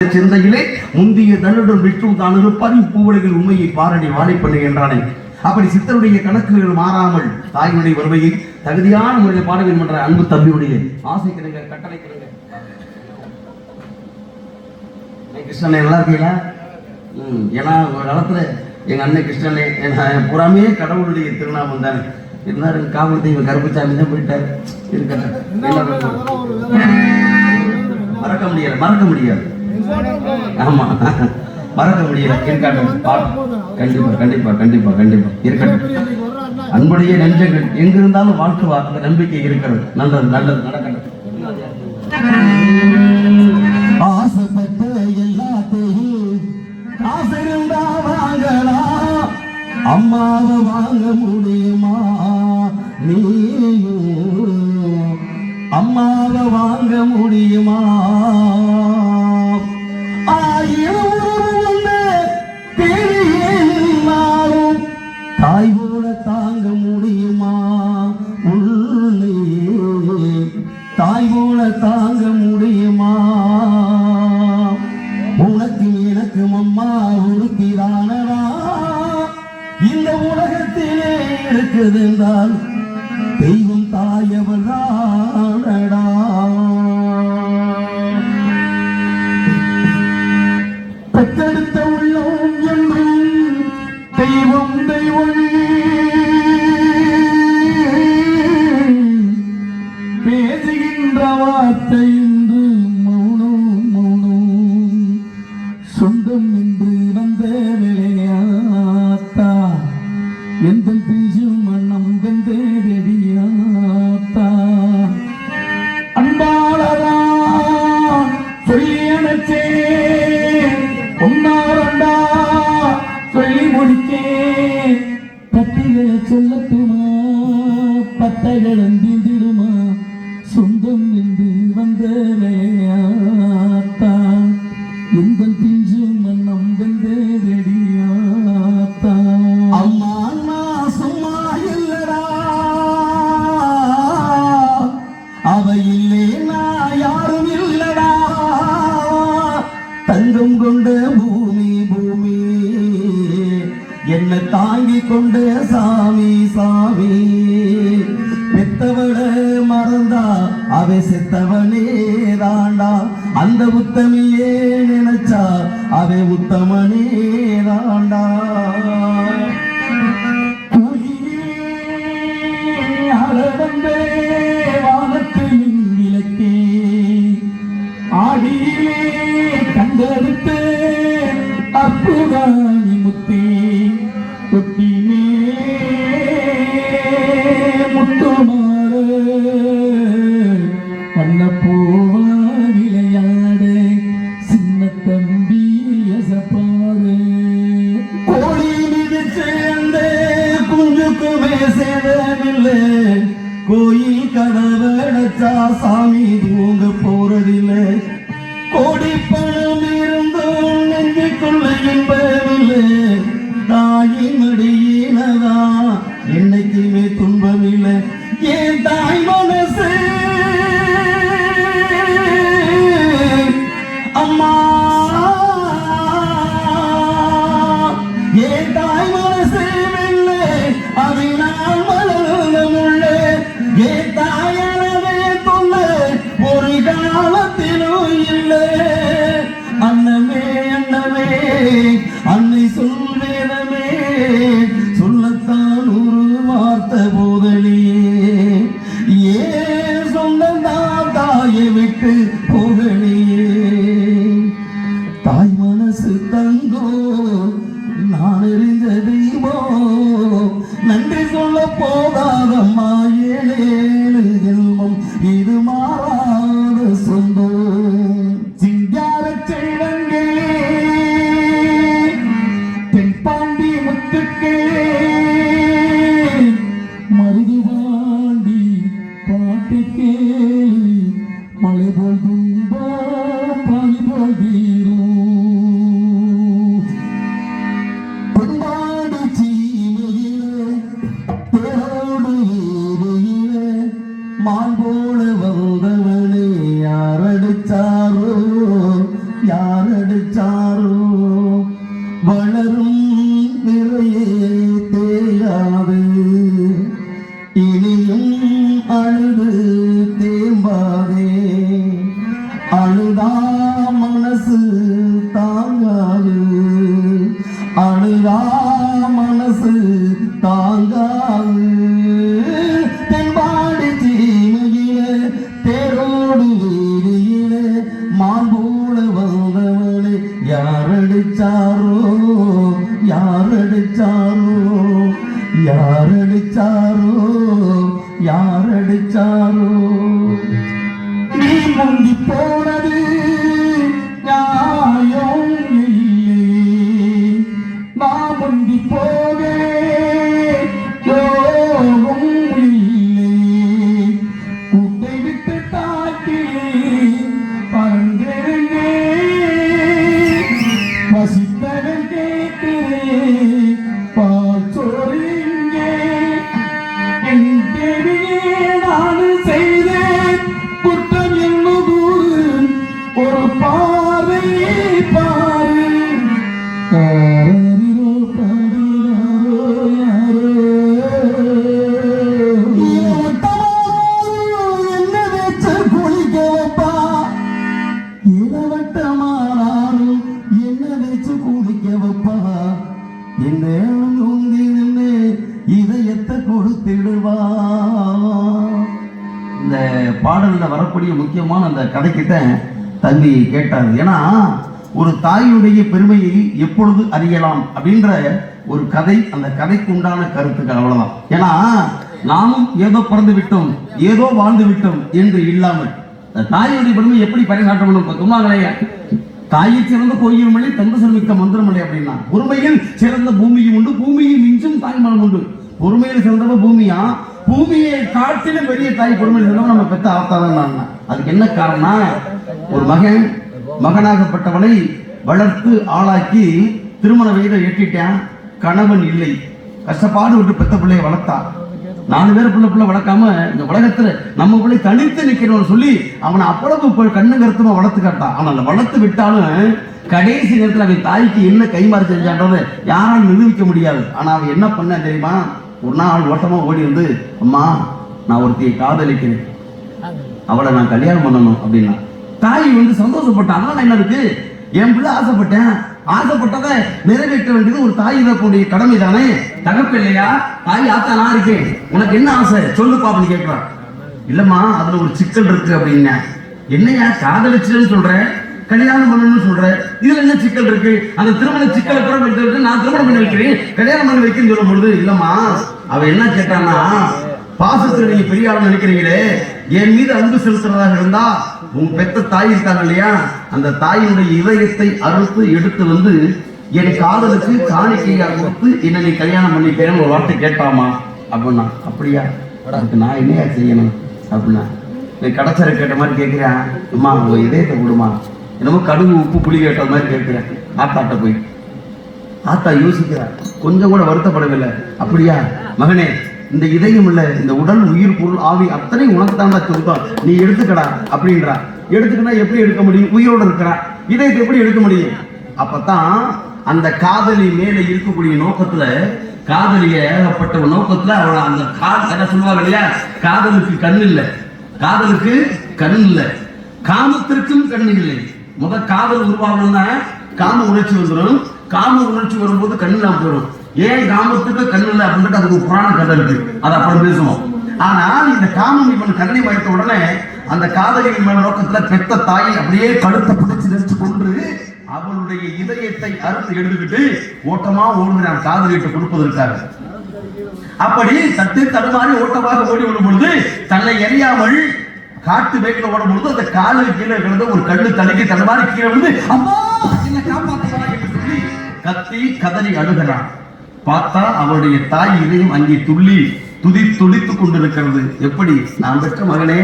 சிந்தையிலே முந்திய தன்னுடன் விற்றும் தான் இருப்பார் பூவலைகள் உண்மையை பாரடி வாழைப்பண்ணை என்றானே. அப்படி சித்தருடைய கணக்குகள் மாறாமல் தாயினுடைய வருவையை தகுதியான முறையில் பாட வேண்டும் என்ற அன்பு தம்பியுடைய ஆசை கிடங்க கட்டளை கிடங்க. கிருஷ்ணனை நல்லா இருக்கீங்களா? ஏன்னா ஒரு காலத்துல எங்க அண்ணன் கிருஷ்ணனே புறாமே கடவுளுடைய திருநாமம் தானே இருந்தாரு. காவல் தெய்வம் கருப்புச்சாமி தான் போயிட்டாரு. மறக்க முடியாது. ஆமா, மறக்க முடியல. இருக்கட்டும், கண்டிப்பா கண்டிப்பா கண்டிப்பா கண்டிப்பா இருக்கட்டும். அன்புடைய நெஞ்சங்கள் எங்கிருந்தாலும் வாழ்த்துவார். அந்த நம்பிக்கை இருக்கிறது. நல்லது நல்லது நடக்கட்டும். ஆசைப்பட்ட எல்லாத்தையும் ஆசை இருந்தா வாங்கலாம். அம்மாவை வாங்க முடியுமா? நீயும் அம்மாவை வாங்க முடியுமா? தாய் போல தாங்க முடியுமா? உள்ளே தாய் போல தாங்க முடியுமா? உனக்கு எனக்கு அம்மா உறுப்பிதானடா இந்த உலகத்திலே இருக்குது என்றால் தெய்வம் தாயவள் தானடா. பெற்றெடுத்த உள்ளம் என்றும் தெய்வம் தெய்வம் பேசுகின்ற வார்த்தை என்று மௌனம் மௌனம் சொந்தம் என்று வந்த விளையாத்தா எந்த பிஞ்சு மண்ணம் வெந்தேடியாத்தா அன்பாளதான் சொல்லி அணைச்சே ஒன்னாரண்டா சொல்லி முடிக்கே. பட்டிகளை சொல்லட்டுமா? பட்டைகள் அந்திடுமா? சொந்தம் என்று வந்த விளையாத்தா எந்த பிஞ்சு மண்ணம் வெந்தேடியாத்தா. அம்மா அண்ணா சும்மா இல்லடா, அவ இல்லே நான் யாரும் இல்லடா. தங்கம் கொண்ட பூமி பூமி என்ன தாங்கி கொண்ட சாமி சாமி. பெத்தவள மறந்தா அவ செத்தவனே தாண்டா. அந்த உத்தமியே நினைச்சா அவ உத்தமனே தாண்டா. அழவந்தே வானத்து விளக்கே ஆடியிலே கண்டெடுத்து அற்புதானி முத்தே தொட்டினே முத்துமாற பண்ண போவா விளையாடு சின்ன தம்பி எசப்பாடு. கோழி மீது சேர்ந்த குஞ்சுக்குமே சேதமில்லை. கோயில் கதவடைச்சா சாமி தூங்க போறதில்லை. கோடி பணம் இருந்தும் நெஞ்சுக்குள்ள இன்பமில்லை. தாயின் மடியினதா என்னைக்குமே துன்பமில்லை. ஏன் தாய் மனசு அம்மா, ஏன் தாய் மனசு இல்லை அதனால் மலர்ந்தமுள்ள. ஏன் தாயானதே தொல்ல ஒரு காலத்திலும் இல்லை. அன்னமே அன்னமே அன்னை சொல்வேனமே சொல்லத்தான் ஒரு வார்த்தை போதலியே. ஏன் சொந்தந்தான் தாயை விட்டு போகலியே. தாய் மனசு தங்கோ நான் எறிஞ்ச தெய்வம் நன்றி சொல்ல போகாதம்மா. ஏழேழு ஜென்மம் இது மாறாத சொந்தம். சிங்கார செல்வங்கே தென்பாண்டி முத்துக்கே மருதுபாண்டி பாட்டுக்கே மழை போல் துன்பம் பனி போல் தீரும். பொன்பாடு சீமையிலே தேரோடு ஏரியிலே மான் போல வந்தவனே யாரடிச்சாரோ யார அடிச்சாரோ வளரும் நிறையே தேயாது இனியும் அழுது தேம்பாதே அழுதா மனசு தாங்காது அழுதா மனசு தாங்காது தென்பாடி தீமையில தேரோடு வீதியில மான்போல வந்தவளை யாரடிச்சாரோ யாரடிச்சாரோ யாரடிச்சாரோ யாரடிச்சாரோ நீ முந்தி போனது நியாயம் இல்லை நான் முந்தி போக யோகம் இல்லை கூட்டை விட்டு தாக்கி பறந்திருந்தே பசித்தவன் கேட்கிறேன் பால் சோறிங்கே என் தேவியே நான் செய்தேன் குற்றம் என்னது ஒரு பார்வை பாரு யாரோ பாடுறாரோ யாரோ என்ன வச்சு குளிக்க வைப்பா இளவட்டமானாலும் என்ன வச்சு குளிக்க வைப்பா என்ன உந்தி நின்று இதயத்தை கொடுத்திடுவா. இந்த பாடல்ல வரக்கூடிய முக்கியமான அந்த கதைக்கிட்ட தம்பி கேட்டார். ஏன்னா ஒரு தாயுடைய பெருமையை எப்பொழுது அறியலாம் அப்படின்ற ஒரு கதை, அந்த கதைக்கு உண்டான கருத்துக்கள் அவ்வளவுதான். ஏன்னா நாமும் ஏதோ பிறந்து விட்டோம் ஏதோ வாழ்ந்து விட்டோம் என்று இல்லாமல் தாயுடைய பெருமை எப்படி பறைசாற்றணும் சொன்னாங்களே, தாயை சிறந்த கோயில் மொழி தந்த சிறமிக்க மந்திரமொழி அப்படின்னா பொறுமையில் சிறந்த பூமியும் உண்டு பூமியை மிஞ்சும் தாய்மனம் உண்டு. பொறுமையில் சிறந்தவ பூமியா, பூமியை காட்டிலும் பெரிய தாய் பொறுமையில் சிறந்தவ நம்ம பெற்ற ஆத்தாதான். அதுக்கு என்ன காரணம், ஒரு மகனாகப்பட்டவனை வளர்த்து ஆளாக்கி திருமண வயதை எட்டிட்டான், கணவன் இல்லை, கஷ்டப்பாடு விட்டு பெத்த பிள்ளையை வளர்த்தா. 4 பேர் பிள்ளை வளர்க்காம இந்த உலகத்துல நம்ம பிள்ளை தனித்து நிக்கிறோம்னு சொல்லி அவனை அவ்வளவு கண்ணு கருத்துமா வளர்த்து காட்டான். அவன் அந்த வளர்த்து விட்டாலும் கடைசி நேரத்தில் அவன் தாய்க்கு என்ன கைமாறு செஞ்சான்றதை யாராலும் நிரூபிக்க முடியாது. ஆனா அவன் என்ன பண்ண தெரியுமா, ஒரு நாள் ஓட்டமா ஓடி வந்து, அம்மா நான் ஒருத்தியை காதலிக்கிறேன், அவளை நான் கல்யாணம் பண்ணணும் அப்படின்னா தாய் சந்தோஷப்பட்டான். அதனால என்ன இருக்கு, என் பிள்ளை ஆசைப்பட்டேன், ஆசைப்பட்டதை நிறைவேற்ற வேண்டியது ஒரு தாய் இருக்கக்கூடிய கடமை தானே. தகப்பு இல்லையா, தாய் ஆத்தா நான் இருக்கேன், உனக்கு என்ன ஆசை சொல்லு பாப்பன்னு கேட்கிறான். இல்லம்மா அதுல ஒரு சிக்கல் இருக்கு அப்படின்னா, என்னையா காதலிச்சுன்னு சொல்ற, கல்யாணம் பண்ணணும்னு சொல்ற, இதுல என்ன சிக்கல் இருக்கு, அந்த திருமண சிக்கலை கூட நான் திருமணம் பண்ணி வைக்கிறேன் கல்யாணம் பண்ணி வைக்கிறேன்னு சொல்லும் பொழுது, இல்லம்மா அவ என்ன கேட்டான்னா, பாசத்துல நீங்க பெரிய ஆள் நினைக்கிறீங்களே, என் மீது அன்பு செலுத்துறதாக இருந்தா உங்க பெத்த தாய் இருக்காங்க இல்லையா, அந்த தாயினுடைய இதயத்தை அறுத்து எடுத்து என் காதலுக்கு காணிக்கையா கொடுத்து என்ன நீ கல்யாணம் பண்ணிக்கிறேன்னு ஒரு வார்த்தை கேட்பாமா அப்படின்னா, அப்படியா அதுக்கு நான் என்னையா செய்யணும் அப்படின்னா, நீ கடைச்சரை கேட்ட மாதிரி கேட்கிறேன், அம்மா உங்க இதயத்தை கொடுமா, என்னமோ கடுகு உப்பு புளி கேட்ட மாதிரி கேட்கிறேன். ஆத்தாட்ட போய் ஆத்தா யோசிக்கிறார், கொஞ்சம் கூட வருத்தப்படவில்லை. அப்படியா மகனே, இந்த இதயம் இல்ல, இந்த உடல் உயிர் பொருள் ஆவி அத்தனை உனக்கு தாண்டா சொந்தம், நீ எடுத்துக்கடா அப்படின்றா. எடுத்துக்கினா எப்படி எடுக்க முடியும், உயிரோடு இருக்கிறா, இதயத்தை எப்படி எடுக்க முடியும். அப்பதான் அந்த காதலி மேல இருக்கக்கூடிய நோக்கத்துல, காதலியப்பட்ட நோக்கத்துல அவளை அந்த என்ன சொல்லுவாங்க இல்லையா, காதலுக்கு கண் இல்லை, காதலுக்கு கண் இல்லை, காமத்திற்கும் கண் இல்லை. காதல் உருவாகணும்னா காம உணர்ச்சி வந்துடும், காம உணர்ச்சி வரும்போது கண்ணெல்லாம் போயிடும். ஏன் காமத்துக்கு கண்ணு இல்லை அப்படின்ட்டு அதுக்கு புராண கதை இருக்கு, அதை அப்புறம் பேசுவோம். ஆனால் இந்த காமம் இவன் கண்ணை வைத்த உடனே அந்த காதலியின் மேல நோக்கத்துல பெத்த தாயை அப்படியே கழுத்தை பிடிச்சு நிறுத்தி கொண்டு அவளுடைய இதயத்தை அறுத்து எடுத்துக்கிட்டு ஓட்டமா ஓடுகிறான் காதலிட்டு கொடுப்பதற்காக. அப்படி தட்டு தடுமாறி ஓட்டமாக ஓடி விடும் பொழுது தன்னை எறியாமல் காட்டு வேக்கில ஓடும் பொழுது அந்த காலுக்கு கீழே இருக்கிறது ஒரு கண்ணு தலைக்கு தடுமாறி கீழே வந்து, அம்மா என்ன காப்பாற்றுவா என்று சொல்லி கத்தி கதறி அழுகிறான். பார்த்தா அவருடைய தாய் இதயம் அங்கே துடித்துக் கொண்டிருக்கிறது. எப்படி, நான் பெற்ற மகனே,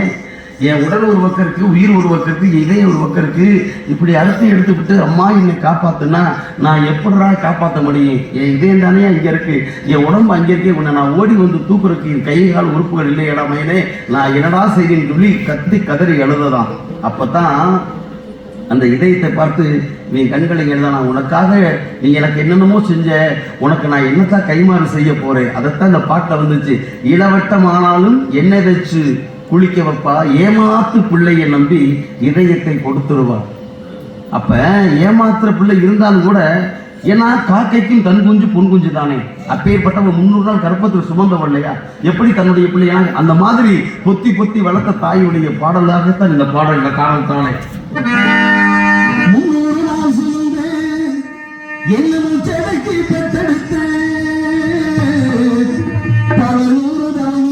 என் உடல் ஒரு பக்கம் இருக்கு, உயிர் ஒரு பக்கம் இருக்கு, இதயம் ஒரு பக்கம் இருக்கு, இப்படி அறுத்து எடுத்துக்கிட்டு அம்மா என்னை காப்பாத்துனா நான் எப்படிடா காப்பாற்ற முடியும், என் இதயம் தானே அங்க இருக்கு, என் உடம்பு அங்கே இருக்கு, உன்னை நான் ஓடி தூக்குறதுக்கு என் கை கால் உறுப்புகள் இல்லையடா மகனே, நான் என்னடா செய்தேன்னு சொல்லி கத்தி கதறி எழுதுதான். அப்பதான் அந்த இதயத்தை பார்த்து நீ கண்களை எழுத, நான் உனக்காக நீ எனக்கு என்னென்னமோ செஞ்ச, உனக்கு நான் என்னத்தான் கைமாறு செய்ய போறேன். அதைத்தான் இந்த பாட்டில் வந்துச்சு. இளவட்டமானாலும் எண்ணெய் வச்சு குளிக்க வைப்பா, ஏமாத்து பிள்ளையை நம்பி இதயத்தை கொடுத்துருவா. அப்ப ஏமாத்துற பிள்ளை இருந்தாலும் கூட, ஏன்னா காக்கைக்கும் தன் குஞ்சு பொன் குஞ்சு தானே, அப்பேற்பட்டவன் 300 நாள் கர்ப்பத்தில் சுமந்தவள் இல்லையா, எப்படி தன்னுடைய பிள்ளையா அந்த மாதிரி பொத்தி பொத்தி வளர்த்த தாயுடைய பாடலாகத்தான் இந்த பாடல் காரணத்தானே. 300 நாள் சுமந்த என்னும் செவைக்கு பெற்றெடுத்து பல 100 தான்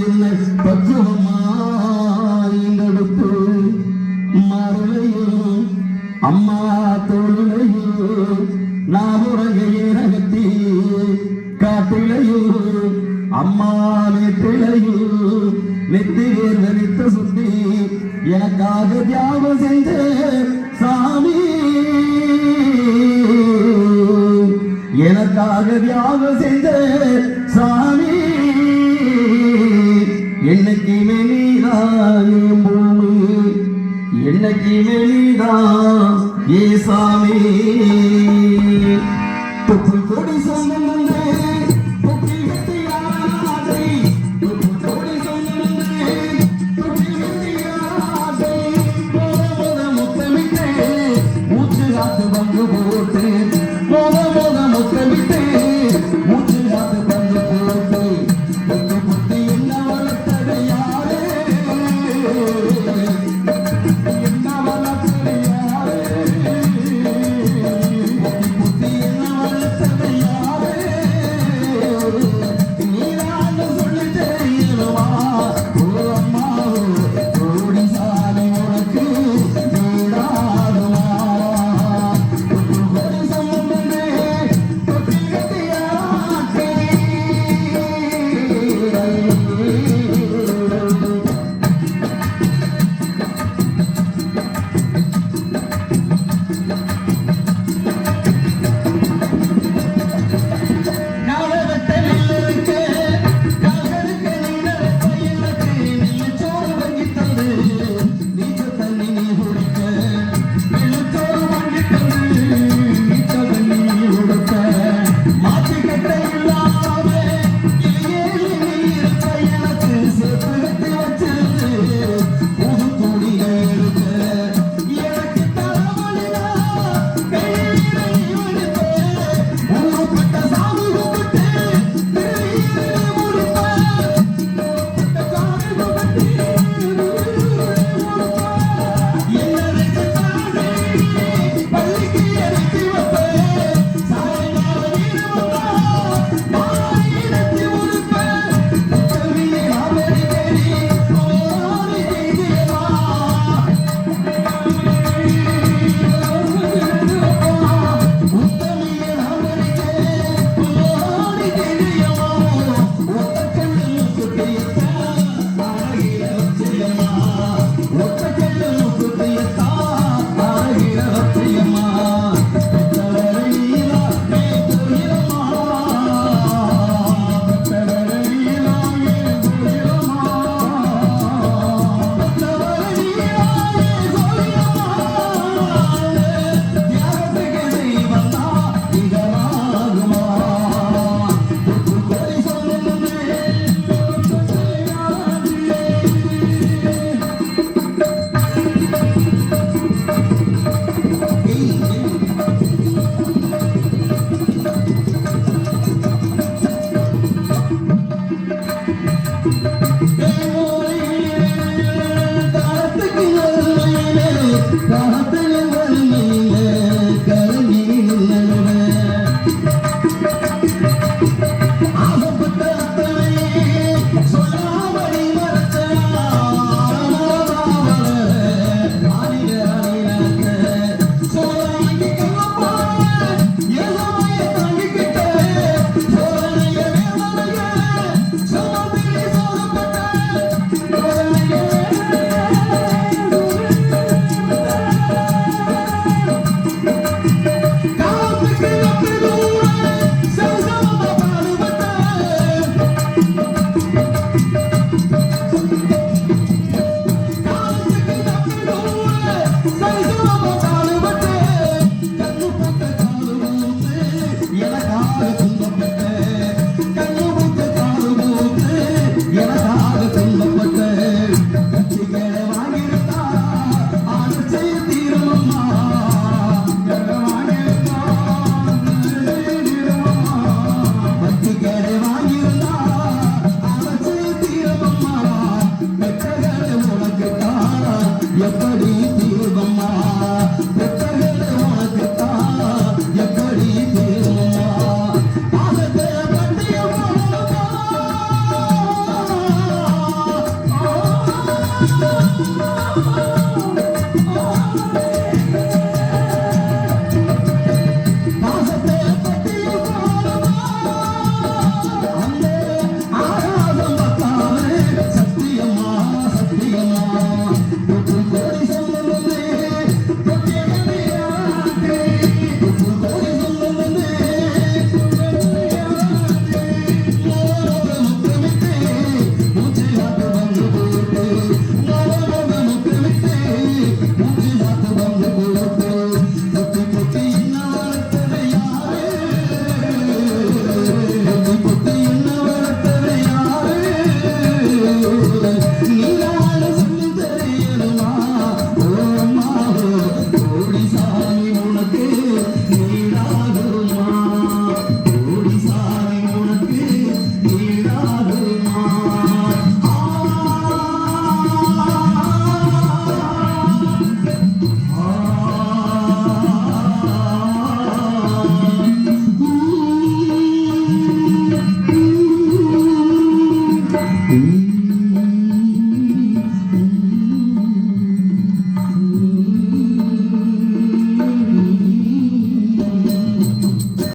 என்னை பக்குவமாய்ந்தெடுத்து மருளையும் அம்மா தோளுலையும் நான் உறங்கையே நகர்த்தி காட்டிலையும் அம்மா நெத்திலையும் நெத்தி வேர்வரித்த சுத்தி எனக்காக தியாகம் செஞ்ச சாமி, எனக்காக தியாகம் செஞ்ச சாமி, என்னைக்கு மேலீதான் பூமி, என்னைக்கு மேலீதான் ஏ சாமி.